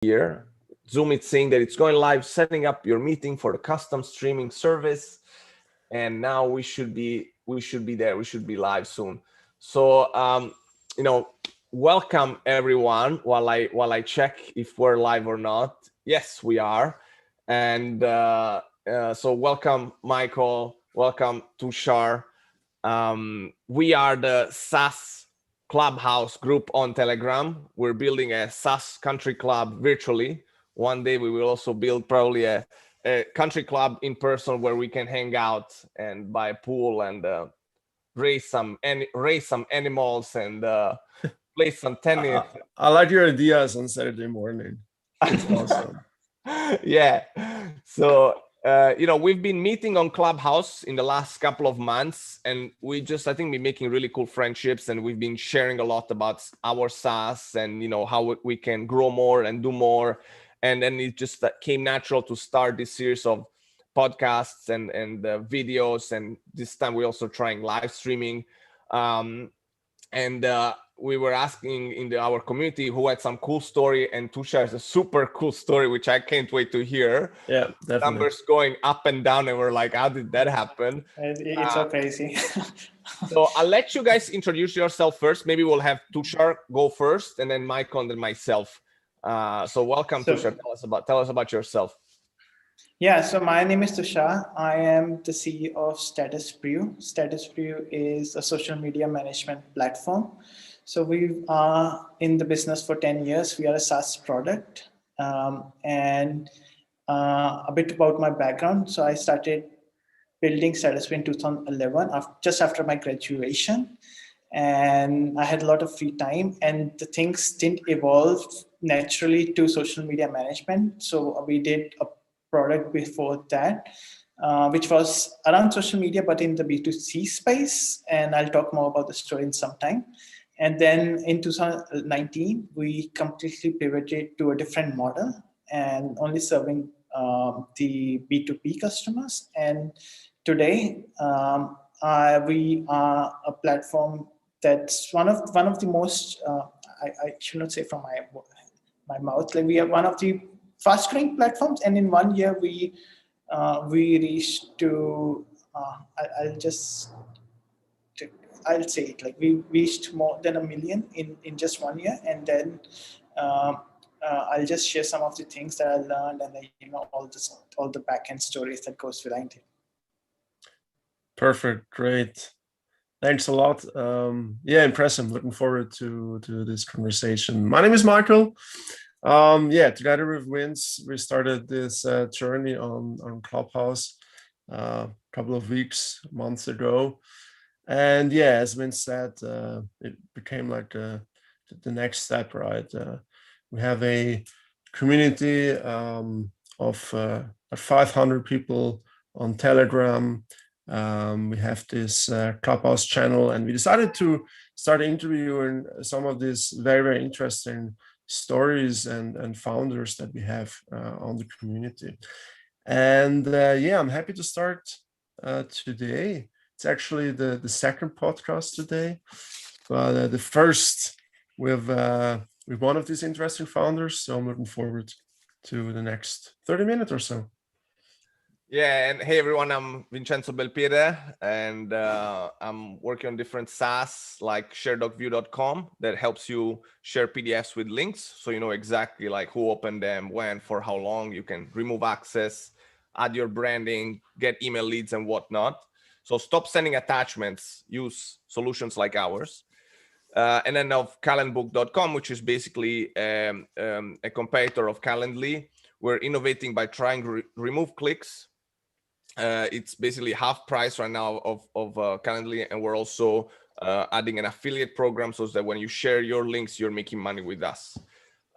here. Zoom is saying that it's going live, setting up your meeting for the custom streaming service. And now we should be there. We should be live soon. So, welcome everyone. While I check if we're live or not. Yes, we are. And so welcome, Michael. Welcome, Tushar. We are the SaaS Clubhouse group on Telegram. We're building a SaaS country club virtually. One day we will also build probably a country club in person where we can hang out and buy a pool and raise some animals and play some tennis. I like your ideas on Saturday morning. It's awesome. Yeah. So we've been meeting on Clubhouse in the last couple of months, and I think we're making really cool friendships, and we've been sharing a lot about our SaaS and how we can grow more and do more. And then it just came natural to start this series of podcasts and videos. And this time we're also trying live streaming. We were asking in our community who had some cool story, and Tushar has a super cool story, which I can't wait to hear. Yeah, definitely. Numbers going up and down, and we're like, how did that happen? It's so crazy. So I'll let you guys introduce yourself first. Maybe we'll have Tushar go first, and then Michael, and then myself. So welcome, Tushar. Tell us about yourself. Yeah, so my name is Tushar. I am the CEO of Statusbrew. Statusbrew is a social media management platform. So we are in the business for 10 years. We are a SaaS product. And a bit about my background. So I started building Statusbrew in 2011, just after my graduation. And I had a lot of free time, and the things didn't evolve naturally to social media management. So we did a product before that, which was around social media, but in the B2C space. And I'll talk more about the story in some time. And then in 2019, we completely pivoted to a different model and only serving the B2B customers. And today, we are a platform that's one of the most, I should not say from my mouth, like we are one of the fast growing platforms. And in 1 year, we reached to, I'll say it, like we reached more than 1 million in just 1 year. And then I'll just share some of the things that I learned, and all the back-end stories that goes behind it. Perfect, great. Thanks a lot. Yeah, impressive. Looking forward to this conversation. My name is Michael. Together with Vince, we started this journey on Clubhouse a couple of months ago. And yeah, as Vince said, it became like the next step, right? We have a community of 500 people on Telegram. We have this Clubhouse channel, and we decided to start interviewing some of these very, very interesting stories and founders that we have on the community. And I'm happy to start today. It's actually the second podcast today, but the first with one of these interesting founders. So I'm looking forward to the next 30 minutes or so. Yeah, and hey everyone, I'm Vincenzo Belpiede, and I'm working on different SaaS like sharedocview.com that helps you share PDFs with links, so you know exactly like who opened them, when, for how long. You can remove access, add your branding, get email leads and whatnot. So stop sending attachments, use solutions like ours. And then of calendbook.com, which is basically a competitor of Calendly. We're innovating by trying to remove clicks. It's basically half price right now of Calendly, and we're also adding an affiliate program so that when you share your links, you're making money with us.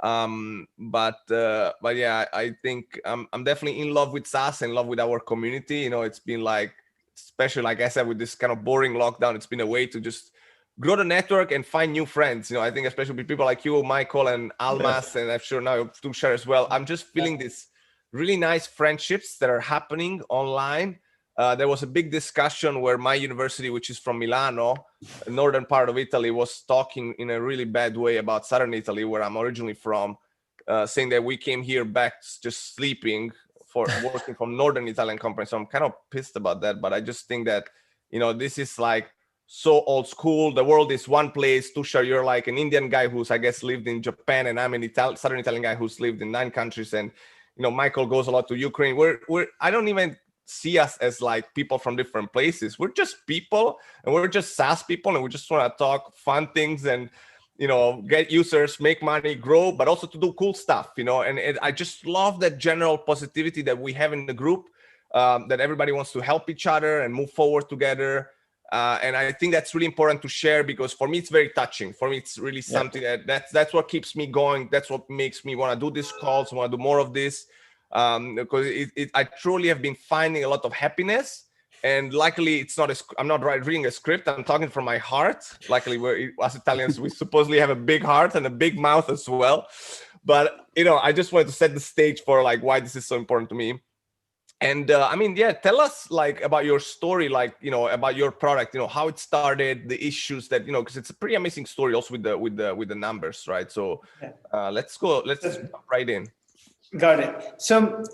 But yeah, I think I'm definitely in love with SaaS, in love with our community. You know, it's been like, especially like I said, with this kind of boring lockdown, it's been a way to just grow the network and find new friends. You know, I think especially with people like you, Michael, and Almas, and I'm sure now Tushar as well. I'm just feeling this really nice friendships that are happening online. There was a big discussion where my university, which is from Milano, northern part of Italy, was talking in a really bad way about southern Italy, where I'm originally from, saying that we came here back just sleeping for working from Northern Italian company. So I'm kind of pissed about that, but I just think that, this is like so old school. The world is one place. Tushar, you're like an Indian guy who's, I guess, lived in Japan, and I'm an Southern Italian guy who's lived in 9 countries. And, Michael goes a lot to Ukraine. I don't even see us as like people from different places. We're just people, and we're just SaaS people, and we just want to talk fun things and, get users, make money, grow, but also to do cool stuff, and I just love that general positivity that we have in the group, that everybody wants to help each other and move forward together. And I think that's really important to share, because for me, it's very touching. For me, it's really something that's what keeps me going. That's what makes me want to do these calls, want to do more of this, because I truly have been finding a lot of happiness. And luckily, I'm not reading a script. I'm talking from my heart. Luckily, as Italians, we supposedly have a big heart and a big mouth as well. But, I just wanted to set the stage for like why this is so important to me. And tell us like about your story, like, about your product, how it started, the issues that, because it's a pretty amazing story also with the numbers, right? So let's jump right in. Got it. So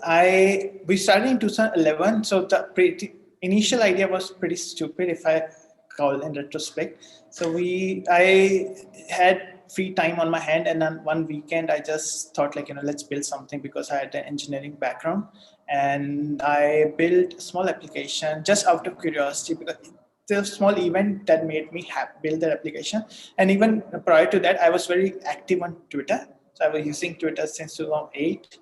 we started in 2011. So the initial idea was pretty stupid, if I call in retrospect. So I had free time on my hand, and then one weekend I just thought like, let's build something, because I had an engineering background, and I built a small application just out of curiosity, because the small event that made me build that application. And even prior to that, I was very active on Twitter. So I was using Twitter since 2008,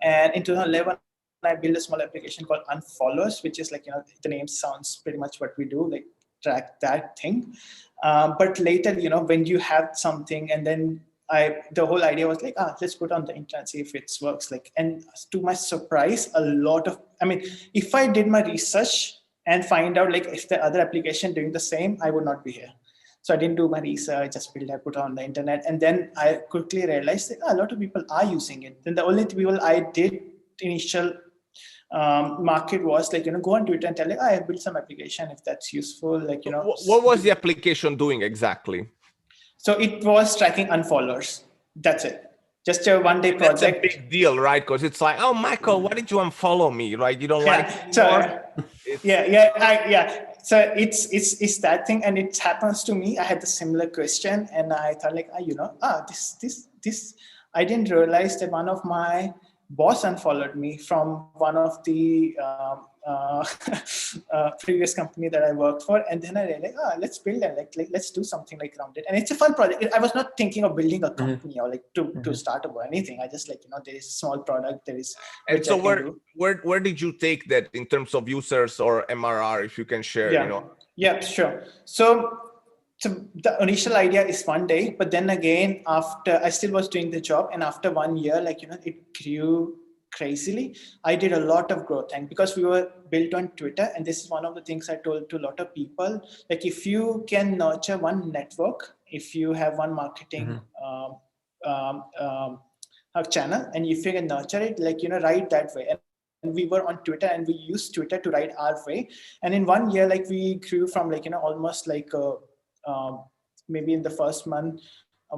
and in 2011 I built a small application called Unfollowers, which is like, the name sounds pretty much what we do, like track that thing. But later, when you have something, and then the whole idea was like, let's put on the internet, see if it works. Like, and to my surprise, if I did my research and find out like if the other application doing the same, I would not be here. So I didn't do my research, just build, I put on the internet. And then I quickly realized that a lot of people are using it. Then the only people I did initial market was like, go on Twitter and tell like, I built some application, if that's useful, like, What was the application doing exactly? So it was tracking unfollowers. That's it. Just a one-day project. That's a big deal, right? Because it's like, oh, Michael, why did you unfollow me? Right? You don't like it anymore? So it's that thing, and it happens to me. I had a similar question, and I thought like, this. I didn't realize that one of my boss unfollowed me from one of the previous company that I worked for, and then I realized, let's build it, like let's do something like around it. And it's a fun project. I was not thinking of building a company or like to start up or anything. I just like, there is a small product, there is. And so where did you take that in terms of users or MRR, if you can share? Yeah, sure. So the initial idea is one day, but then again, after I still was doing the job, and after 1 year, like, it grew crazily. I did a lot of growth, and because we were built on Twitter, and this is one of the things I told to a lot of people, like if you can nurture one network, if you have one marketing channel, and if you can nurture it, like, ride that way. And we were on Twitter, and we used Twitter to ride our way. And in 1 year, like we grew from like, almost like maybe in the first month,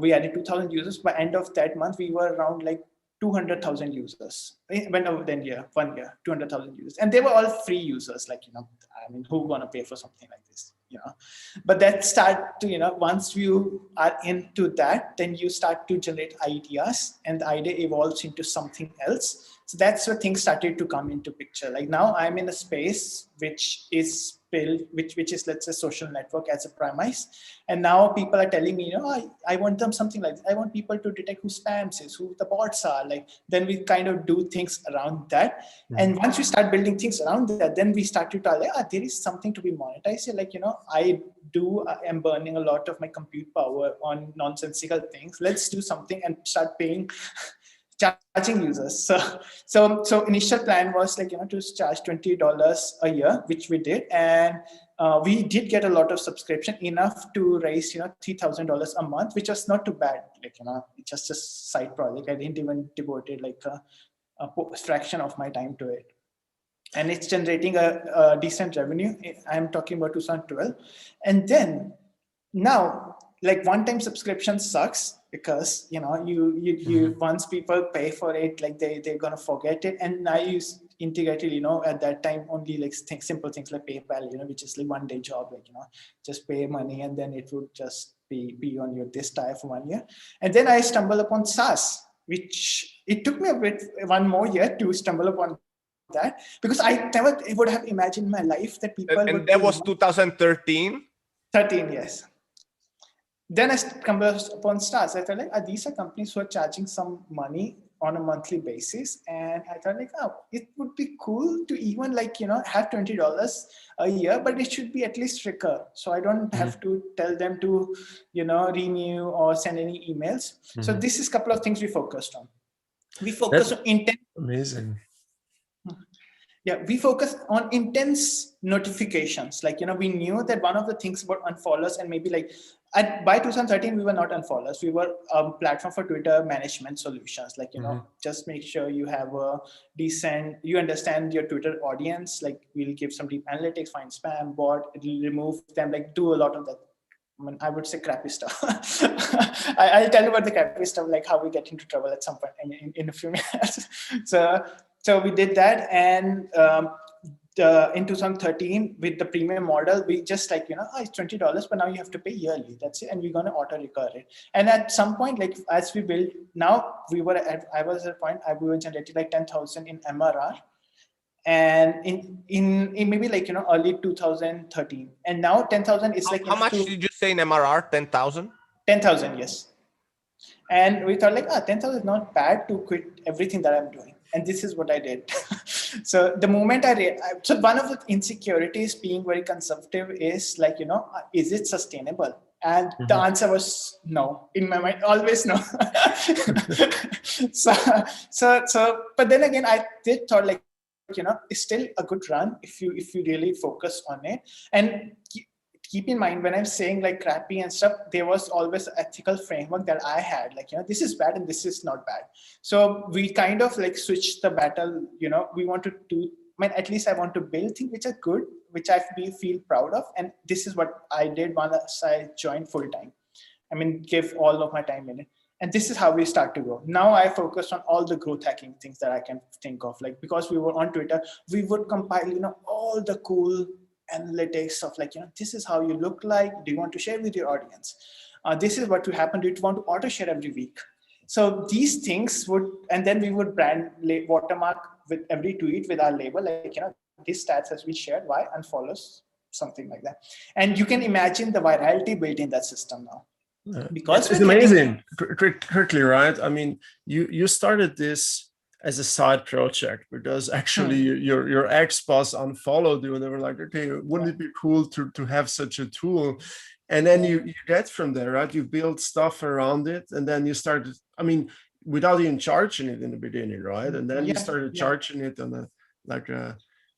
we added 2,000 users. By end of that month, we were around like 200,000 users. It went over then 1 year, 200,000 users. And they were all free users, like, who gonna pay for something like this, But that start to, once you are into that, then you start to generate ideas, and the idea evolves into something else. So that's where things started to come into picture. Like now I'm in a space which is built, which is, let's say, social network as a premise. And now people are telling me, I want them something like this. I want people to detect who spams is, who the bots are. Like, then we kind of do things around that. Mm-hmm. And once we start building things around that, then we start to tell, there is something to be monetized. Like, I am burning a lot of my compute power on nonsensical things. Let's do something and start paying charging users. So initial plan was like, to charge $20 a year, which we did. And we did get a lot of subscription, enough to raise, $3,000 a month, which was not too bad. Like, it's just a side project. I didn't even devote it like a fraction of my time to it. And it's generating a decent revenue. I'm talking about 2012. And then now like one-time subscription sucks because you once people pay for it, like they're gonna forget it. And I use integrated, at that time only like simple things like PayPal, which is like one day job, like just pay money and then it would just be on your this tire for 1 year. And then I stumbled upon SaaS, which it took me one more year to stumble upon that, because I never would have imagined in my life that people and that was 2013. 13, yes. Then I stumbled upon SaaS. I thought like, these are companies who are charging some money on a monthly basis. And I thought like, it would be cool to even like, have $20 a year, but it should be at least recur. So I don't have to tell them to, renew or send any emails. So this is a couple of things we focused on. We focused on intent. Amazing. Yeah, we focus on intense notifications. Like, we knew that one of the things about unfollows, and maybe like by 2013, we were not unfollows. We were a platform for Twitter management solutions. Like, just make sure you have a decent, you understand your Twitter audience. Like, we'll give some deep analytics, find spam, bot, it'll remove them, like do a lot of that. I would say crappy stuff. I'll tell you about the crappy stuff, like how we get into trouble at some point in a few minutes. So we did that, and in 2013 with the premium model, we just like, it's $20, but now you have to pay yearly. That's it, and we're gonna auto recur it. And at some point, like as we build, now I was at a point we were generating like 10,000 in MRR, and in maybe like early 2013, and now 10,000 is like how much did you say in MRR? 10,000. 10,000, yes. And we thought like 10,000 is not bad to quit everything that I'm doing. And this is what I did. So the moment so one of the insecurities being very conservative is like, is it sustainable? And the answer was no, in my mind, always no. so, but then again, I did thought like, it's still a good run if you really focus on it. And keep in mind, when I'm saying like crappy and stuff, there was always an ethical framework that I had, like, this is bad and this is not bad. So we kind of like switched the battle, we want to do, at least I want to build things which are good, which I feel proud of. And this is what I did once I joined full time. Give all of my time in it. And this is how we start to grow. Now I focus on all the growth hacking things that I can think of, like, because we were on Twitter, we would compile, all the cool analytics stuff, like, this is how you look like. Do you want to share with your audience? This is what will happen. Do you want to auto share every week? So these things and then we would brand watermark with every tweet with our label, like, these stats has been shared, why, unfollows, something like that. And you can imagine the virality built in that system now. Because it's amazing, quickly, right? You started this as a side project because actually your ex-boss unfollowed you, and they were like, okay, wouldn't it be cool to have such a tool? And then you get from there, right? You build stuff around it, and then you started, without even charging it in the beginning, right? And then you started charging it on a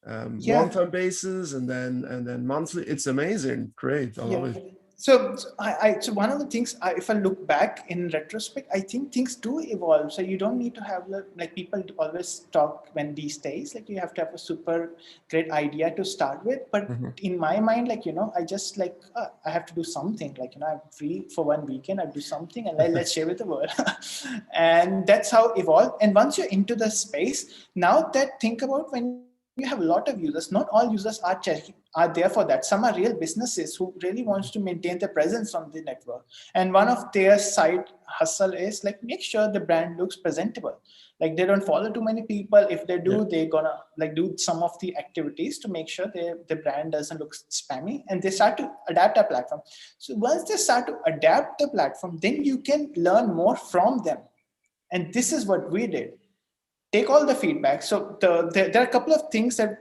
one-time basis, and then monthly. It's amazing, great, I love it. So so one of the things, if I look back in retrospect, I think things do evolve. So you don't need to have like people always talk when these days, like you have to have a super great idea to start with. But in my mind, like, I just like, I have to do something, like, I'm free for one weekend, I do something and let's share with the world. And that's how it evolved. And once you're into the space, now that think about when you have a lot of users, not all users are there for that. Some are real businesses who really wants to maintain their presence on the network. And one of their side hustle is like, make sure the brand looks presentable. Like they don't follow too many people. If they do, they're gonna like do some of the activities to make sure the brand doesn't look spammy, and they start to adapt our platform. So once they start to adapt the platform, then you can learn more from them. And this is what we did. Take all the feedback. So there are a couple of things that,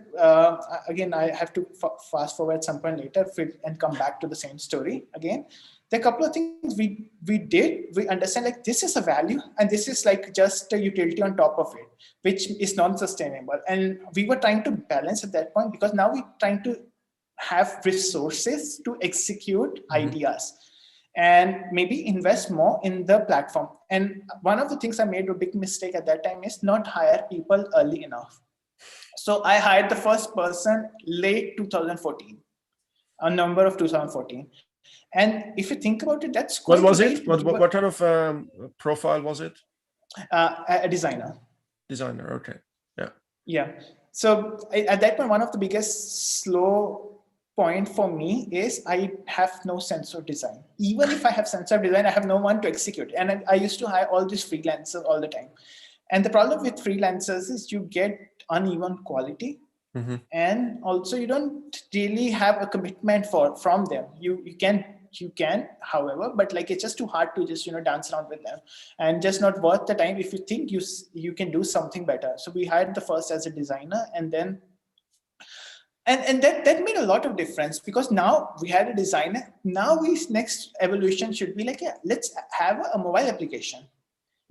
again, I have to fast forward some point later and come back to the same story again. There are a couple of things we did. We understand like this is a value and this is like just a utility on top of it, which is non-sustainable. And we were trying to balance at that point, because now we're trying to have resources to execute ideas and maybe invest more in the platform. And one of the things I made a big mistake at that time is not hire people early enough. So I hired the first person late 2014, November of 2014. And if you think about it, that's What quite was right. it? What kind of profile was it? A designer. Designer. Okay. Yeah. Yeah. So at that point, one of the biggest slow point for me is I have no sense of design. Even if I have sense of design, I have no one to execute. And I used to hire all these freelancers all the time. And the problem with freelancers is you get uneven quality. Mm-hmm. And also you don't really have a commitment from them. You can, however, but like it's just too hard to just dance around with them, and just not worth the time if you think you can do something better. So we hired the first as a designer, and then and that made a lot of difference, because now we had a designer. Now next evolution should be like, yeah, let's have a mobile application.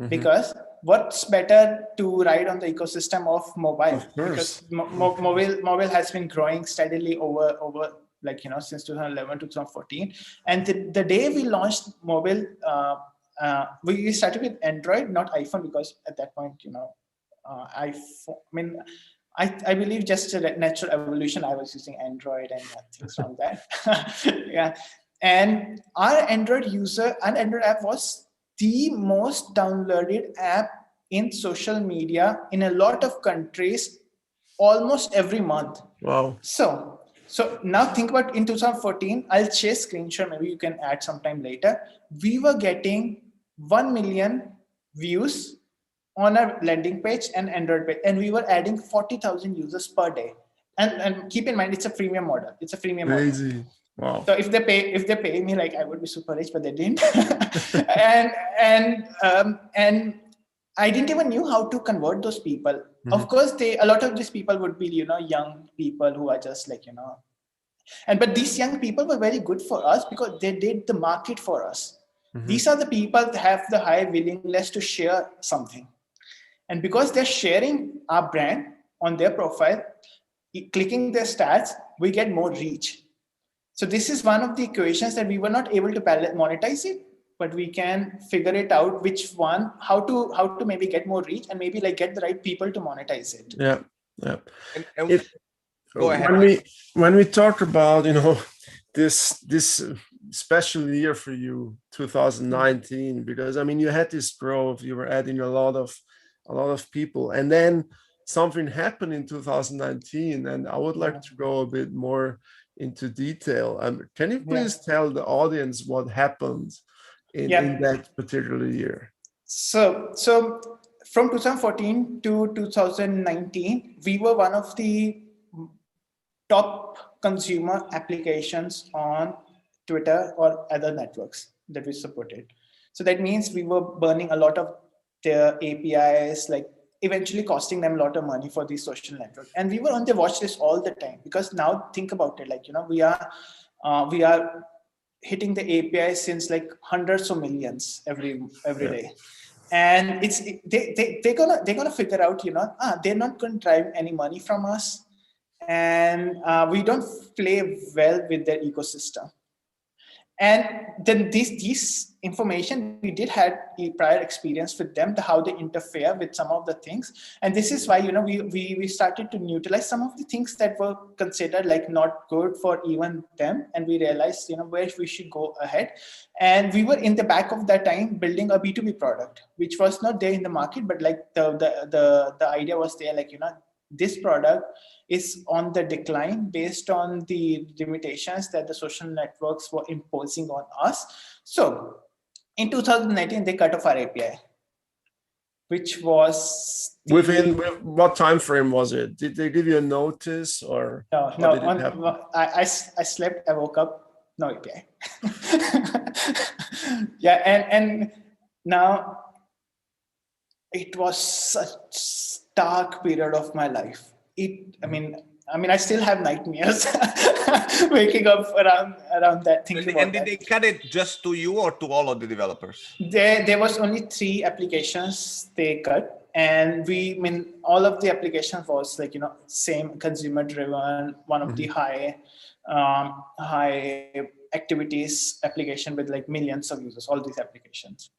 Mm-hmm. Because what's better to ride on the ecosystem of mobile? Because mobile has been growing steadily over like since 2011 to 2014. And the day we launched mobile, we started with Android, not iPhone, because at that point I believe just a natural evolution. I was using Android and things from that. Yeah, and our Android app was the most downloaded app in social media in a lot of countries almost every month. Wow. So now think about in 2014, I'll share screenshot, maybe you can add sometime later. We were getting 1 million views on our landing page and Android page, and we were adding 40,000 users per day. And keep in mind, it's a freemium model. It's a freemium Crazy. model. Wow. So if they pay me, like I would be super rich, but they didn't. and I didn't even knew how to convert those people. Mm-hmm. Of course, a lot of these people would be, young people who are just like, but these young people were very good for us because they did the market for us. Mm-hmm. These are the people that have the high willingness to share something. And because they're sharing our brand on their profile, clicking their stats, we get more reach. So this is one of the equations that we were not able to monetize it, but we can figure it out which one, how to maybe get more reach and maybe like get the right people to monetize it. Yeah, yeah. Go ahead. When we talk about this special year for you, 2019, because I mean you had this growth, you were adding a lot of people, and then something happened in 2019, and I would like to go a bit more into detail. Can you please tell the audience what happened in that particular year? So from 2014 to 2019, we were one of the top consumer applications on Twitter or other networks that we supported. So that means we were burning a lot of their APIs, like eventually costing them a lot of money for these social networks. And we were on the watch list all the time, because now think about it, like, we are hitting the API since like hundreds of millions every day. And they're gonna figure out, they're not going to drive any money from us. And we don't play well with their ecosystem. And then this information, we did had a prior experience with them, how they interfere with some of the things. And this is why, we started to neutralize some of the things that were considered like not good for even them. And we realized, where we should go ahead. And we were in the back of that time building a B2B product, which was not there in the market, but like the idea was there, like, this product is on the decline based on the limitations that the social networks were imposing on us. So in 2019, they cut off our API, which was within what time frame was it? Did they give you a notice or no? I slept, I woke up, no API. And now it was such dark period of my life. I mean, I still have nightmares waking up around that thing. And did they cut it just to you or to all of the developers? There was only 3 applications they cut, and all of the applications was like, same consumer driven, one of the high activities application with like millions of users, all these applications.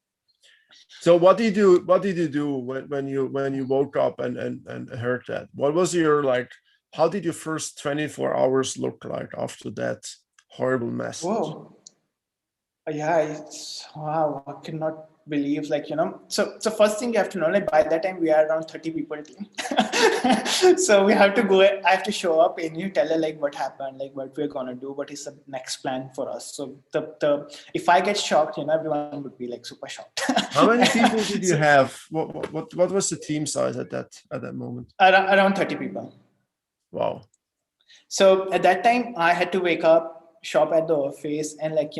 So what did you do when you woke up and heard that? What was your how did your first 24 hours look like after that horrible message? Whoa. Yeah, it's wow, I cannot believe, like, so first thing you have to know, like, by that time we are around 30 people team. So we have to go, I have to show up and you tell her like what happened, like what we're gonna do, what is the next plan for us. So the if I get shocked, everyone would be like super shocked. How many people did you So, have? What was the team size at that moment? around 30 people. Wow. So at that time, I had to wake up, shop at the office, and like,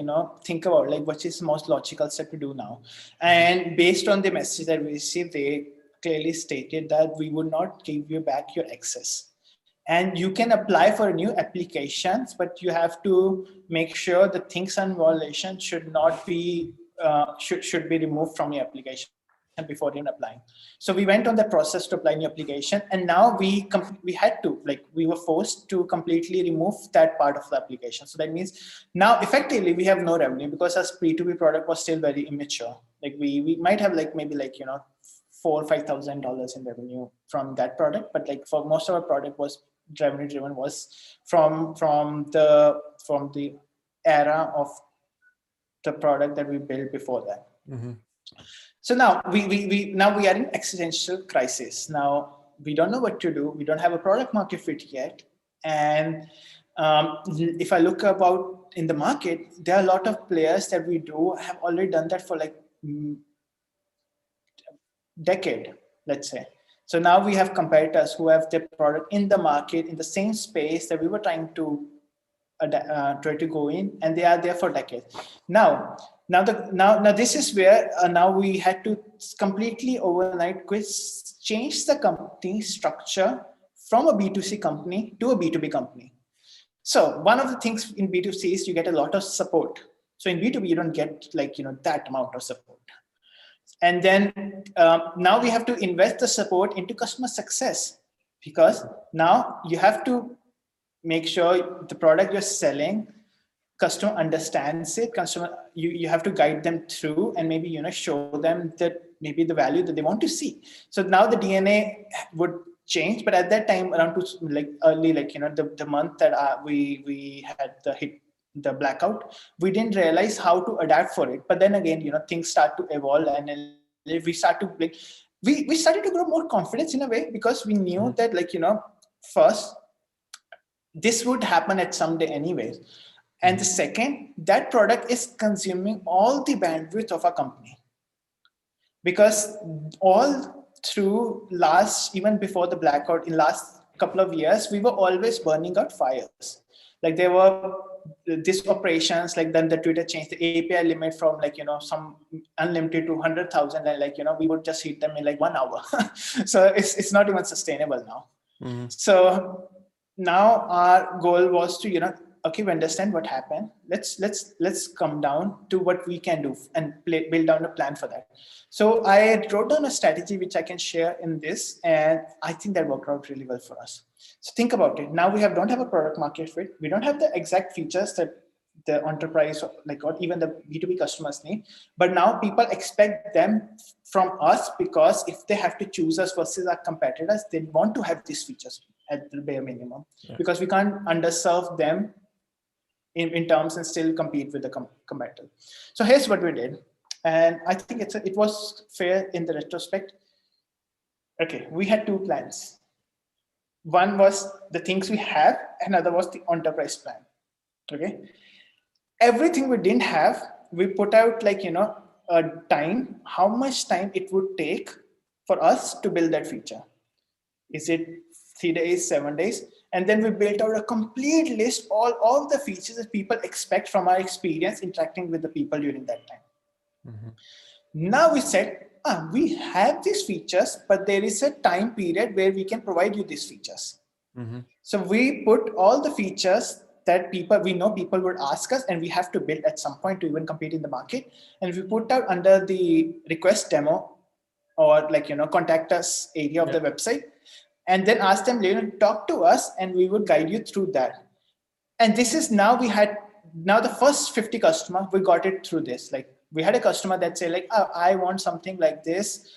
think about like what is the most logical step to do now. And based on the message that we received, they clearly stated that we would not give you back your access. And you can apply for new applications, but you have to make sure the things and violation should not be should be removed from your application before even applying. So we went on the process to apply new application, and now we had to, like, we were forced to completely remove that part of the application. So that means now effectively we have no revenue because our B2B product was still very immature. Like we might have like maybe like $4,000 or $5,000 in revenue from that product, but like for most of our product was revenue driven was from the era of the product that we built before that. Mm-hmm. So now we are in existential crisis. Now we don't know what to do. We don't have a product market fit yet. And if I look about in the market, there are a lot of players that we do have already done that for like decade, let's say. So now we have competitors who have their product in the market in the same space that we were trying to try to go in, and they are there for decades. Now this is where now we had to completely overnight change the company structure from a B2C company to a B2B company. So one of the things in B2C is you get a lot of support. So in B2B you don't get like that amount of support. And then now we have to invest the support into customer success, because now you have to make sure the product you're selling, customer understands it. You have to guide them through and maybe show them that maybe the value that they want to see. So now the DNA would change, but at that time around the month that we had the blackout, we didn't realize how to adapt for it. But then again, things start to evolve, and we start to we started to grow more confidence in a way, because we knew that first, this would happen at some day anyways. And the second, that product is consuming all the bandwidth of our company. Because all through even before the blackout, in last couple of years, we were always burning out fires. Like there were these operations, like then the Twitter changed the API limit from some unlimited to 100,000, and we would just hit them in like 1 hour. So it's not even sustainable now. Mm-hmm. So now our goal was to okay, we understand what happened. Let's come down to what we can do and build down a plan for that. So I wrote down a strategy which I can share in this, and I think that worked out really well for us. So think about it. Now we don't have a product market fit. We don't have the exact features that the enterprise or even the B2B customers need. But now people expect them from us, because if they have to choose us versus our competitors, they want to have these features at the bare minimum, because we can't underserve them in terms and still compete with the competitor. So here's what we did. And I think it was fair in the retrospect. Okay, we had two plans. One was the things we have, another was the enterprise plan. Okay, everything we didn't have, we put out a time, how much time it would take for us to build that feature. Is it 3 days, 7 days? And then we built out a complete list, all the features that people expect from our experience interacting with the people during that time. Mm-hmm. Now we said, we have these features, but there is a time period where we can provide you these features. Mm-hmm. So we put all the features that we know people would ask us, and we have to build at some point to even compete in the market. And we put out under the request demo or contact us area of the website, and then ask them, talk to us, and we would guide you through that. And this is now the first 50 customers, we got it through this. We had a customer that say I want something like this.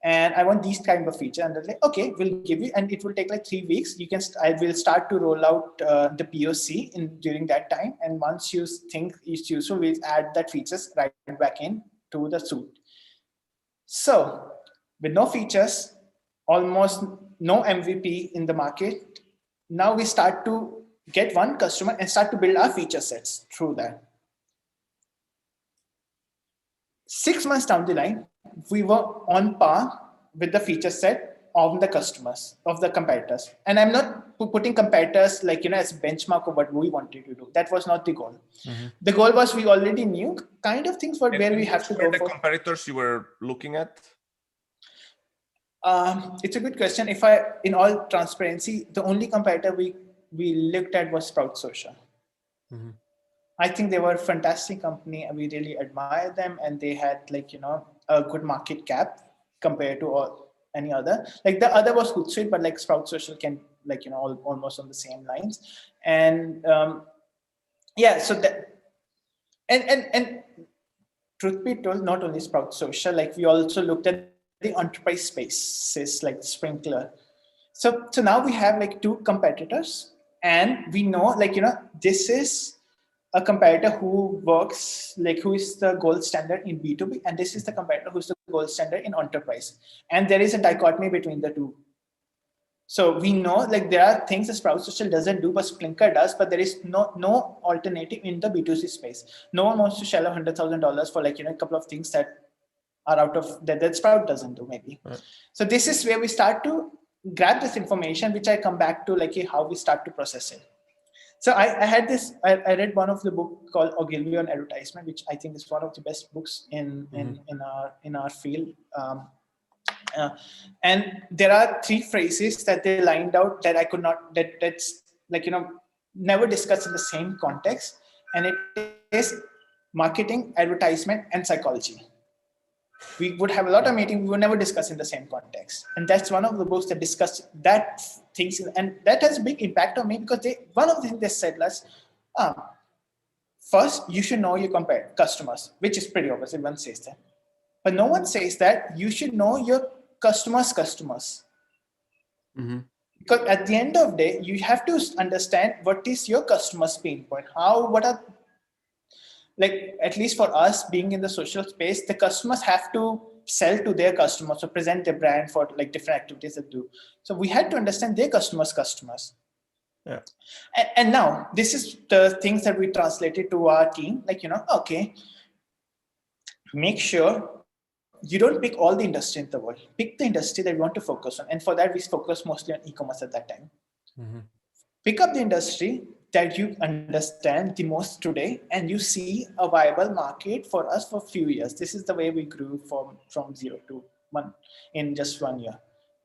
and I want these kind of feature. And they're like, okay, we'll give you, and it will take like 3 weeks. I will start to roll out the POC during that time. And once you think it's useful, we'll add that features right back in to the suite. So with no features, almost no MVP in the market, now we start to get one customer and start to build our feature sets through that. 6 months down the line, we were on par with the feature set of the customers, of the competitors. And I'm not putting competitors like, as a benchmark of what we wanted to do. That was not the goal. Mm-hmm. The goal was we already knew kind of things where we have to go for. The competitors you were looking at? It's a good question. In all transparency, the only competitor we looked at was Sprout Social. Mm-hmm. I think they were a fantastic company, and we really admire them. And they had a good market cap compared to any other. Like the other was Hootsuite, but like Sprout Social can almost on the same lines. And so that and truth be told, not only Sprout Social, like we also looked at the enterprise spaces like Sprinkler. So now we have like 2 competitors, and we know this is a competitor who works who is the gold standard in B2B, and this is the competitor who's the gold standard in enterprise. And there is a dichotomy between the 2. So we know there are things that Sprout Social doesn't do, but Splinker does, but there is no alternative in the B2C space. No one wants to shell $100,000 for a couple of things that are out of that Sprout doesn't do maybe. Right. So this is where we start to grab this information, which I come back to how we start to process it. So I read one of the book called Ogilvy on Advertisement, which I think is one of the best books in our field. And there are 3 phrases that they lined out that I could not, that's never discussed in the same context. And it is marketing, advertisement, and psychology. We would have a lot of meetings, we would never discuss in the same context. And that's one of the books that discuss that things. And that has a big impact on me, because one of the things they said was, first, you should know your customers, which is pretty obvious, everyone says that. But no one says that you should know your customers' customers. Mm-hmm. Because at the end of the day, you have to understand what is your customer's pain point. At least for us being in the social space, the customers have to sell to their customers or present their brand for different activities that do. So we had to understand their customers. Yeah. And now this is the things that we translated to our team. Okay, make sure you don't pick all the industry in the world. Pick the industry that you want to focus on. And for that, we focus mostly on e-commerce at that time. Mm-hmm. Pick up the industry that you understand the most today, and you see a viable market for us for a few years. This is the way we grew from 0 to 1 in just 1 year.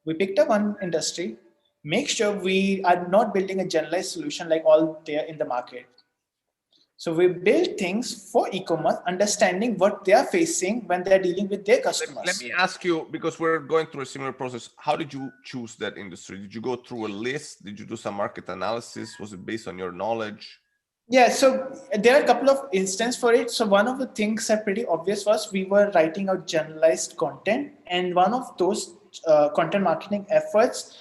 We picked up one industry, make sure we are not building a generalized solution like all there in the market. So we build things for e-commerce, understanding what they are facing when they're dealing with their customers. Let me ask you, because we're going through a similar process, how did you choose that industry? Did you go through a list? Did you do some market analysis? Was it based on your knowledge? Yeah, so there are a couple of instances for it. So one of the things that pretty obvious was we were writing out generalized content, and one of those content marketing efforts,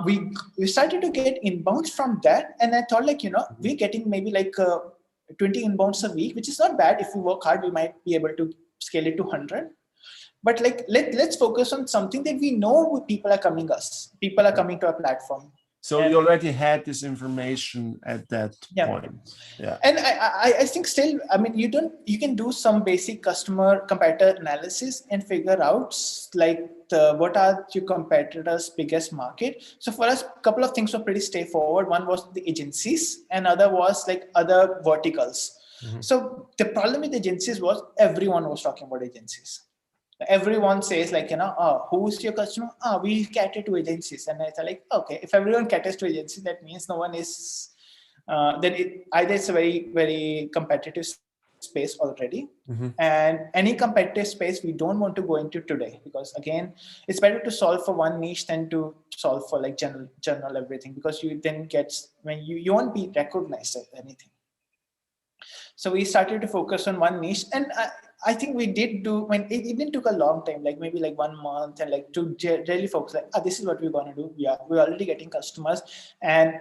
we started to get inbounds from that. And I thought we're getting maybe 20 inbounds a week, which is not bad. If we work hard, we might be able to scale it to 100. But let's focus on something that we know people are coming to our platform. So you already had this information at that point. Yeah. And I think still, you can do some basic customer competitor analysis and figure out what are your competitors' biggest market. So for us, a couple of things were pretty straightforward. One was the agencies, and other was other verticals. Mm-hmm. So the problem with agencies was everyone was talking about agencies. Everyone says who's your customer? We cater to agencies. And I thought okay, if everyone caters to agencies, that means no one is, then either it's a very, very competitive space already. Mm-hmm. And any competitive space we don't want to go into today, because again, it's better to solve for one niche than to solve for general everything, because you then you won't be recognized as anything. So we started to focus on one niche, and I think we did do, I mean, it didn't took a long time, like maybe like 1 month, and like to really focus, like, this is what we're going to do. Yeah, we're already getting customers. And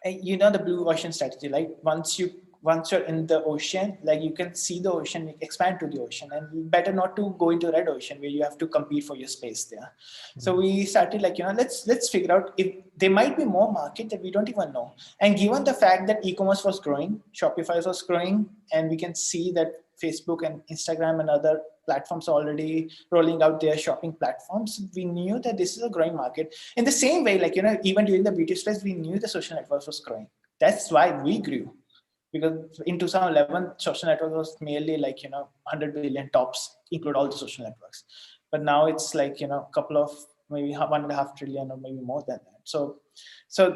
you know, the blue ocean strategy, like once you're in the ocean, like you can see the ocean, expand to the ocean, and better not to go into red ocean where you have to compete for your space there. Mm-hmm. So we started like, you know, let's figure out if there might be more market that we don't even know. And given the fact that e-commerce was growing, Shopify was growing, and we can see that Facebook and Instagram and other platforms are already rolling out their shopping platforms, we knew that this is a growing market. In the same way, like, you know, even during the beauty space, we knew the social networks was growing. That's why we grew. Because in 2011, social network was merely like, you know, 100 billion tops, include all the social networks. But now it's like, you know, a couple of maybe 1.5 trillion or maybe more than that. So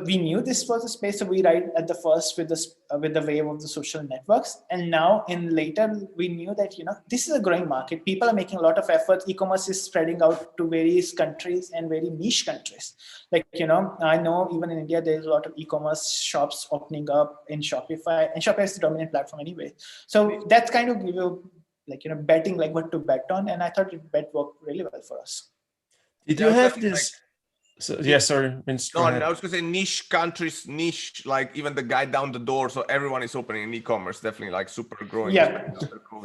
we knew this was a space. So we ride at the first with the wave of the social networks. And now in later, we knew that, you know, this is a growing market. People are making a lot of efforts. E-commerce is spreading out to various countries and very niche countries. Like, you know, I know even in India, there's a lot of e-commerce shops opening up in Shopify, and Shopify is the dominant platform anyway. So that's kind of give you like, you know, betting like what to bet on. And I thought it worked really well for us. Did you have this? So, yeah, sorry, Vince. No, I was going to say niche countries, niche, like even the guy down the door. So everyone is opening in e-commerce, definitely like super growing. Yeah.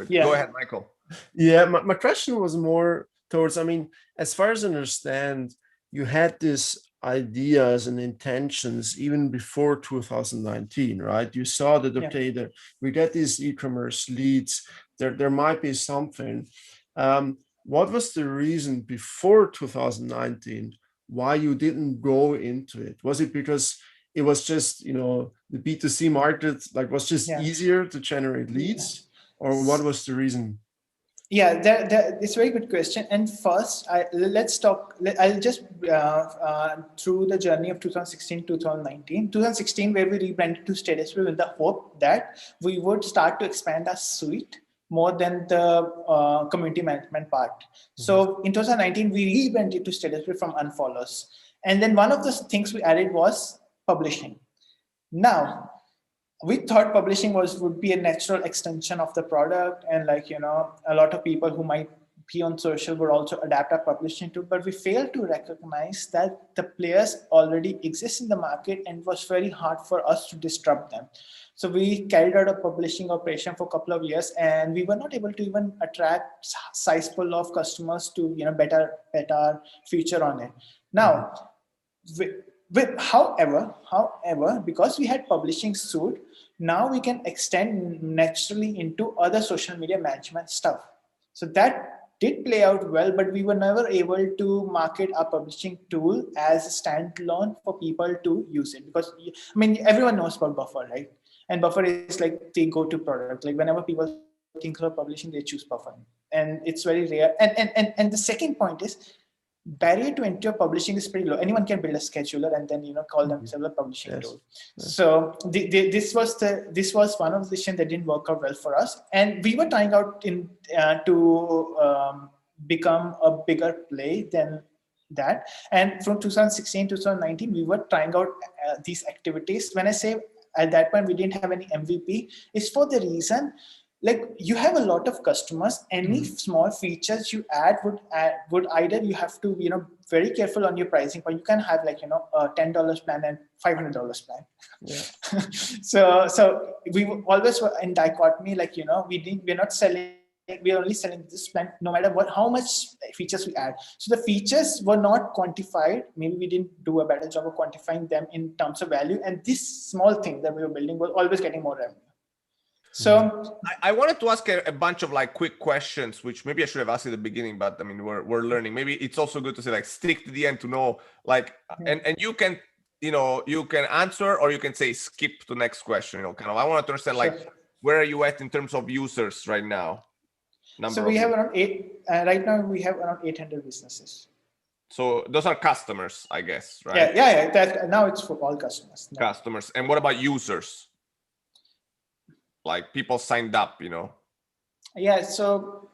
Yeah. Go ahead, Michael. Yeah, my question was more towards, I mean, as far as I understand, you had these ideas and intentions even before 2019, right? You saw that, okay, that we get these e-commerce leads, there might be something. What was the reason before 2019 why you didn't go into it? Was it because it was just, you know, the B2C market like was just easier to generate leads, or what was the reason? Yeah, it's a very good question. And first, let's talk. I'll just through the journey of 2016, 2019, 2016, where we rebranded to Statusbrew with the hope that we would start to expand our suite more than the community management part. Mm-hmm. So in 2019, we rebranded to Statusbrew from Unfollows. And then one of the things we added was publishing. Now, we thought publishing would be a natural extension of the product. And like, you know, a lot of people who might be on social would also adapt our publishing to, but we failed to recognize that the players already exist in the market and it was very hard for us to disrupt them. So we carried out a publishing operation for a couple of years, and we were not able to even attract sizable of customers to, you know, better feature on it. Now, however, because we had publishing suite, now we can extend naturally into other social media management stuff. So that did play out well, but we were never able to market our publishing tool as a standalone for people to use it. Because, I mean, everyone knows about Buffer, right? And Buffer is like the go-to product. Like whenever people think of publishing, they choose Buffer. And it's very rare. And the second point is, barrier to enter publishing is pretty low. Anyone can build a scheduler and then, you know, call themselves a publishing tool. Yes. So this was one of the decisions that didn't work out well for us, and we were trying out to become a bigger play than that. And from 2016 to 2019, we were trying out these activities. When I say at that point we didn't have any MVP, it's for the reason, like, you have a lot of customers. Any small features you add would either you have to, you know, very careful on your pricing, but you can have like, you know, a $10 plan and $500 plan. Yeah. so we always were in dichotomy, like, you know, we're only selling this plan no matter how much features we add. So the features were not quantified. Maybe we didn't do a better job of quantifying them in terms of value. And this small thing that we were building was always getting more revenue. So I wanted to ask a bunch of like quick questions, which maybe I should have asked at the beginning, but I mean, we're learning. Maybe it's also good to say like stick to the end to know like, and you can, you know, you can answer or you can say skip to next question, you know, kind of. I want to understand like, where are you at in terms of users right now? So we have around right now we have around 800 businesses. So those are customers, I guess, right? Yeah. Now it's for all customers. No. Customers. And what about users? Like people signed up, you know? Yeah, so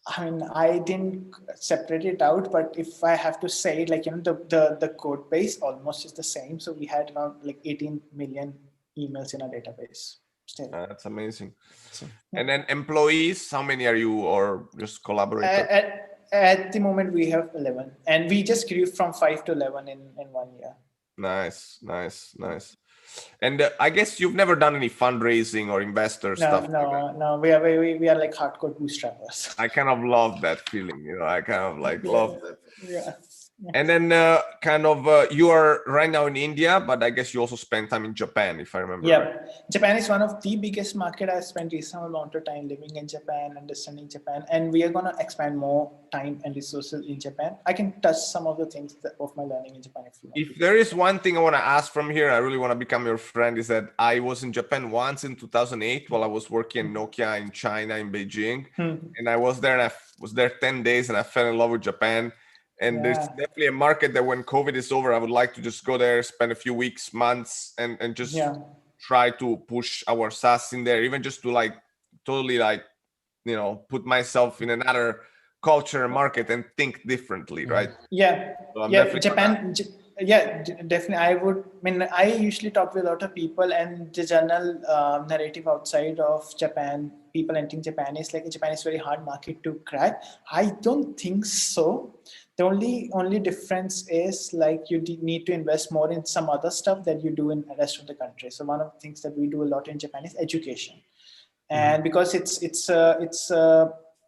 I mean, I didn't separate it out, but if I have to say, like, you know, the code base almost is the same. So we had around like 18 million emails in our database. still. That's amazing. So, And then employees, how many are you, or just collaborators? At the moment, we have 11, and we just grew from 5 to 11 in 1 year. Nice. And I guess you've never done any fundraising or investor stuff. No. We are like hardcore bootstrappers. I kind of love that feeling, I kind of like love that. Yeah. And then you are right now in India, but I guess you also spend time in Japan, if I remember. Yeah, right. Japan is one of the biggest market. I spent reasonable amount of time living in Japan, understanding Japan, and we are going to expand more time and resources in Japan. I can touch some of the things of my learning in Japan. If there is one thing I want to ask from here, I really want to become your friend, is that I was in Japan once in 2008 while I was working in Nokia in China, in Beijing. And I was there, and I was there 10 days, and I fell in love with Japan. And there's definitely a market that when COVID is over, I would like to just go there, spend a few weeks, months, and just try to push our SaaS in there, even just to like totally like, put myself in another culture and market and think differently, right? Yeah. So Japan. Definitely. I usually talk with a lot of people, and the general narrative outside of Japan, people entering Japan is like Japan is very hard market to crack. I don't think so. The only difference is like you need to invest more in some other stuff that you do in the rest of the country. So one of the things that we do a lot in Japan is education, and because it's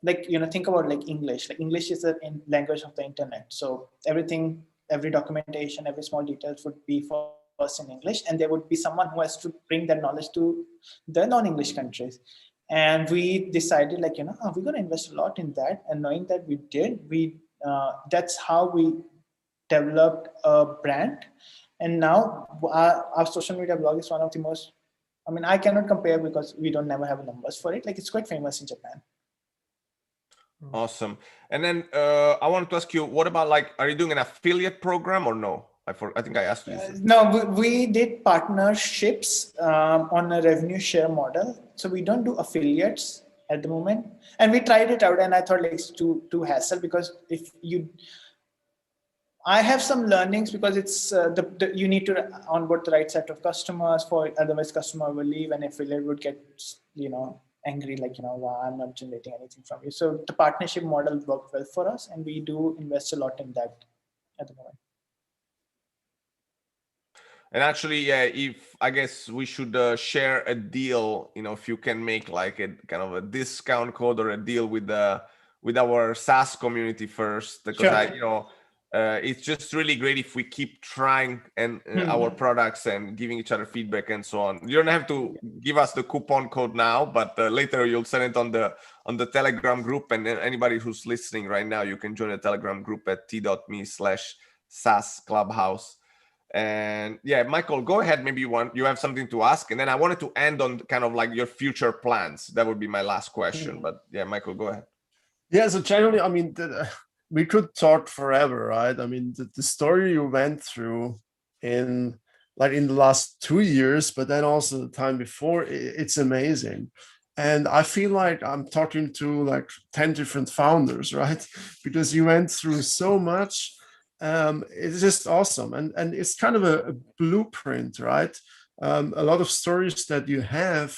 like think about like English. Like English is the language of the internet. So every documentation, every small details would be first in English, and there would be someone who has to bring that knowledge to the non-English countries. And we decided like we're going to invest a lot in that, and knowing that that's how we developed a brand. And now our social media blog is one of the most, I cannot compare because we don't never have numbers for it. Like it's quite famous in Japan. Awesome. And then I wanted to ask you, what about like, are you doing an affiliate program or no? I think I asked you this. No, we did partnerships on a revenue share model. So we don't do affiliates at the moment. And we tried it out, and I thought like it's too hassle, because I have some learnings, because it's you need to onboard the right set of customers, for otherwise customer will leave and affiliate would get angry, like wow, I'm not generating anything from you. So the partnership model worked well for us, and we do invest a lot in that at the moment. And actually, if I guess we should share a deal, if you can make like a kind of a discount code or a deal with our SaaS community first, because it's just really great if we keep trying and our products and giving each other feedback and so on. You don't have to give us the coupon code now, but later you'll send it on the Telegram group, and anybody who's listening right now, you can join the Telegram group at t.me/SaaS Clubhouse. And Michael, go ahead. Maybe you have something to ask, and then I wanted to end on kind of like your future plans. That would be my last question. But Michael, go ahead. Yeah. So generally, we could talk forever, right? The story you went through in the last 2 years, but then also the time before, it's amazing. And I feel like I'm talking to like 10 different founders, right? Because you went through so much. It's just awesome. And it's kind of a blueprint, right? A lot of stories that you have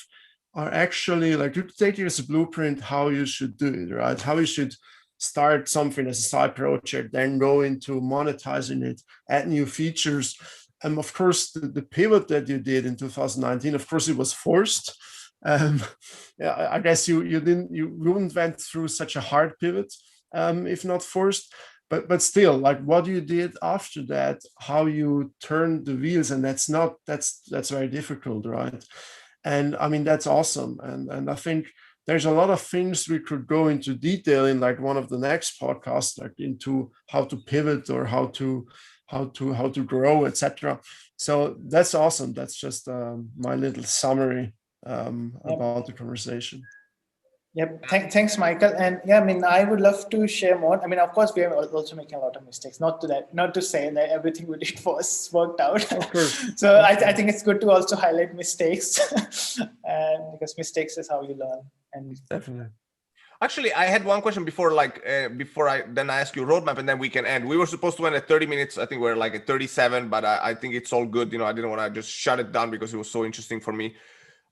are actually like, you take it as a blueprint how you should do it, right? How you should start something as a side project, then go into monetizing it, add new features. And of course, the pivot that you did in 2019, of course, it was forced. I guess you wouldn't went through such a hard pivot if not forced. But still, like what you did after that, how you turned the wheels, and that's very difficult, right? And that's awesome. And I think there's a lot of things we could go into detail in like one of the next podcasts, like into how to pivot or how to grow, etc. So that's awesome. That's just my little summary about the conversation. Yep. Thanks, Michael. And I would love to share more. Of course, we are also making a lot of mistakes. Not to say that everything we did was worked out. Of course. So I think it's good to also highlight mistakes, and because mistakes is how you learn. And definitely. Actually, I had one question before I ask you roadmap, and then we can end. We were supposed to end at 30 minutes. I think we're like at 37, but I think it's all good. I didn't want to just shut it down because it was so interesting for me.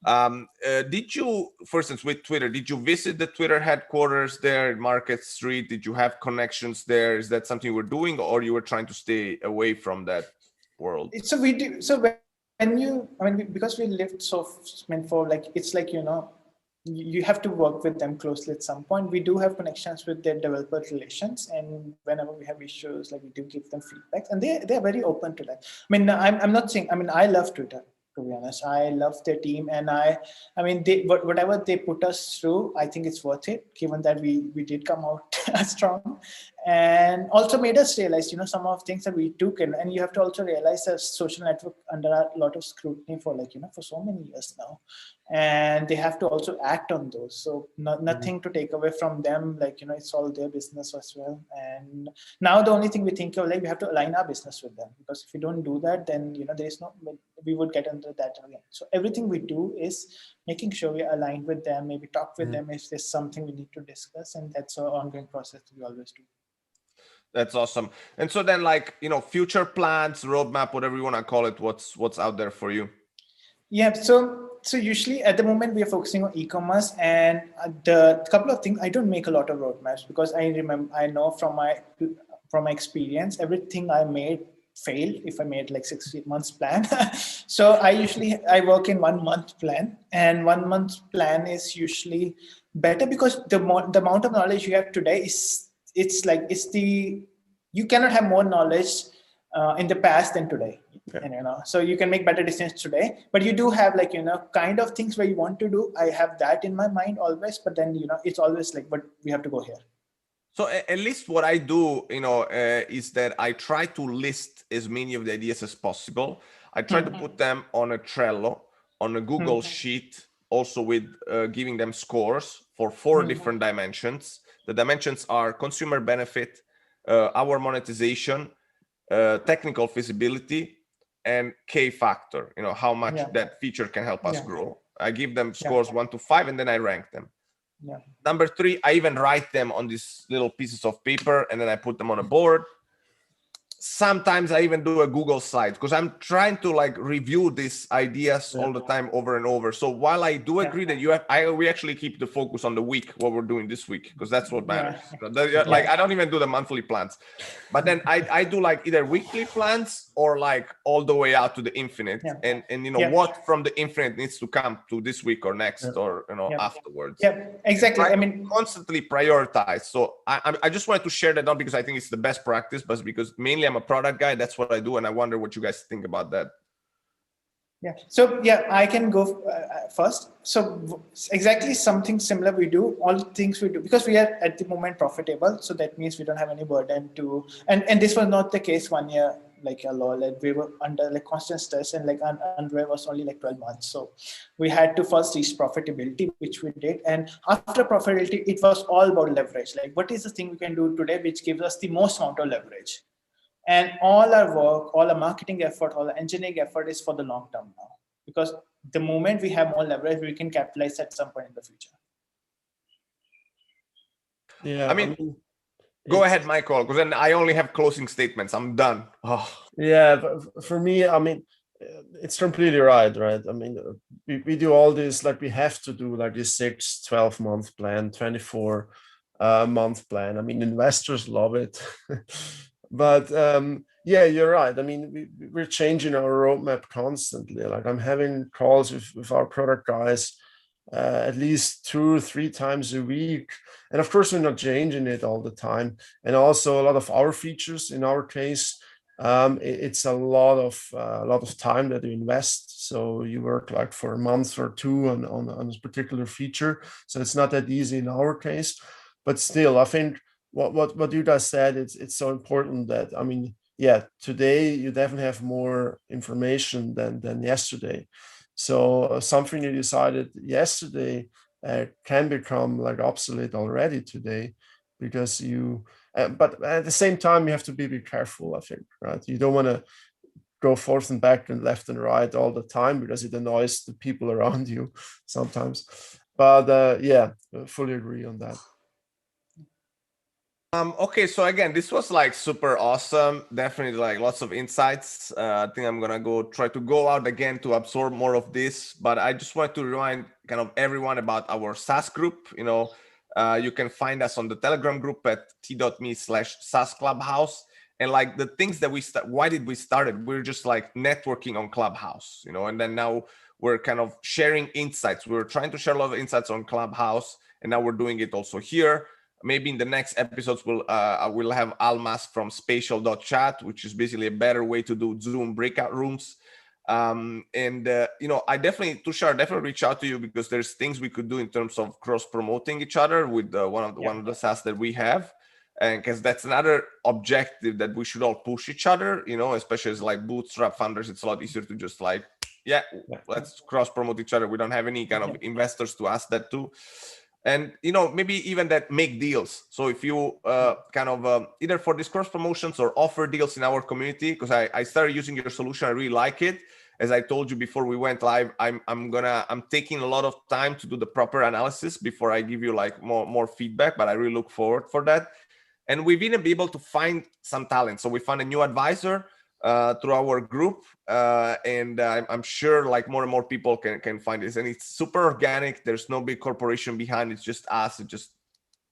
Did you, for instance, with Twitter, did you visit the Twitter headquarters there in Market Street? Did you have connections there? Is that something you were doing, or you were trying to stay away from that world? So we do. So when you, I mean, because we lived so, I mean, for like, it's like, you know, you have to work with them closely at some point. We do have connections with their developer relations, and whenever we have issues, like we do give them feedback, and they're very open to that. I mean, I'm not saying, I mean, I love Twitter, to be honest. I love their team, and I mean, whatever they put us through, I think it's worth it, given that we did come out strong, and also made us realize, you know, some of things that we took, and you have to also realize that social network under a lot of scrutiny for, like, you know, for so many years now, and they have to also act on those. So nothing to take away from them, like, you know, it's all their business as well. And now the only thing we think of, like, we have to align our business with them, because if we don't do that, then, you know, there is no, we would get into that again. So everything we do is making sure we are aligned with them, maybe talk with them if there's something we need to discuss, and that's an ongoing process that we always do. That's awesome. And so then, like, you know, future plans, roadmap, whatever you want to call it, what's out there for you? Yeah, so usually at the moment we are focusing on e-commerce, and the couple of things, I don't make a lot of roadmaps, because I know from my experience, everything I made failed if I made like 6 months plan. So I work in 1 month plan, and 1 month plan is usually better, because the amount of knowledge you have today you cannot have more knowledge in the past than today. And, you know, so you can make better decisions today, but you do have, like, you know, kind of things where you want to do. I have that in my mind always, but then, you know, it's always like, but we have to go here. So at least what I do, you know, is that I try to list as many of the ideas as possible. I try to put them on a Trello, on a Google Sheet, also with giving them scores for 4 different dimensions. The dimensions are consumer benefit, our monetization, technical feasibility, and K factor, you know, how much that feature can help us grow. I give them scores 1 to 5, and then I rank them. Number 3, I even write them on these little pieces of paper, and then I put them on a board. Sometimes I even do a Google slide, because I'm trying to, like, review these ideas all the time, over and over. So while I do agree that we actually keep the focus on the week, what we're doing this week, because that's what matters. Like, I don't even do the monthly plans, but then I do, like, either weekly plans or, like, all the way out to the infinite. And you know, what from the infinite needs to come to this week or next, or, you know, afterwards. Exactly. I mean, constantly prioritize. So I just wanted to share that, not because I think it's the best practice, but because mainly I'm a product guy. That's what I do, and I wonder what you guys think about that. So I can go first. So exactly something similar we do, all things we do, because we are at the moment profitable. So that means we don't have any burden to, and this was not the case 1 year, like we were under like constant stress, and like Android was only like 12 months. So we had to first reach profitability, which we did. And after profitability, it was all about leverage. Like, what is the thing we can do today, which gives us the most amount of leverage? And all our work, all our marketing effort, all our engineering effort is for the long term now, because the moment we have more leverage, we can capitalize at some point in the future. Yeah, I mean go ahead, Michael, because then I only have closing statements. I'm done. Yeah, but for me, I mean, it's completely right. I mean, we do all this, like, we have to do like this 6-12 month plan, 24 month plan. I mean, investors love it. But yeah, you're right. I mean, we're changing our roadmap constantly. Like, I'm having calls with our product guys at least 2 or 3 times a week, and of course we're not changing it all the time. And also a lot of our features, in our case, it's a lot of time that you invest. So you work like for a month or 2 on a particular feature. So it's not that easy in our case, but still, I think what you guys said, it's so important that, I mean, today you definitely have more information than yesterday. So something you decided yesterday can become like obsolete already today, because you. But at the same time, you have to be careful, I think, right? You don't want to go forth and back and left and right all the time, because it annoys the people around you sometimes. But fully agree on that. Okay, so again, this was like super awesome. Definitely like lots of insights. I think I'm gonna try to go out again to absorb more of this, but I just wanted to remind kind of everyone about our SaaS group. You can find us on the Telegram group at t.me/SaaS Clubhouse. And like the things that why did we start it? We're just like networking on Clubhouse, and then now we're kind of sharing insights. We were trying to share a lot of insights on Clubhouse, and now we're doing it also here. Maybe in the next episodes, we'll have Almas from Spatial.chat, which is basically a better way to do Zoom breakout rooms. I definitely, Tushar, definitely reach out to you because there's things we could do in terms of cross promoting each other with one of the SaaS that we have, and because that's another objective that we should all push each other. Especially as like bootstrap founders, it's a lot easier to just like, let's cross promote each other. We don't have any kind of investors to ask that to. And maybe even that make deals. So if you either for these cross promotions or offer deals in our community, because I started using your solution, I really like it. As I told you before we went live, I'm taking a lot of time to do the proper analysis before I give you like more feedback. But I really look forward for that. And we've even been able to find some talent. So we found a new advisor through our group, and I'm sure like more and more people can find this, and it's super organic. There's no big corporation behind. It's just us. It's just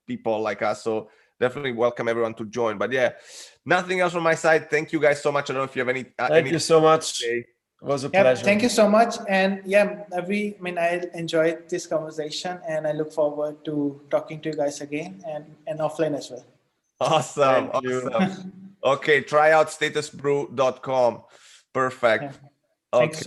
people like us. So definitely welcome everyone to join. But yeah, nothing else from my side. Thank you guys so much. I don't know if you have any. Thank you so much. It was a pleasure. Thank you so much. And I enjoyed this conversation, and I look forward to talking to you guys again and offline as well. Awesome. Okay, try out statusbrew.com. Perfect. Thanks.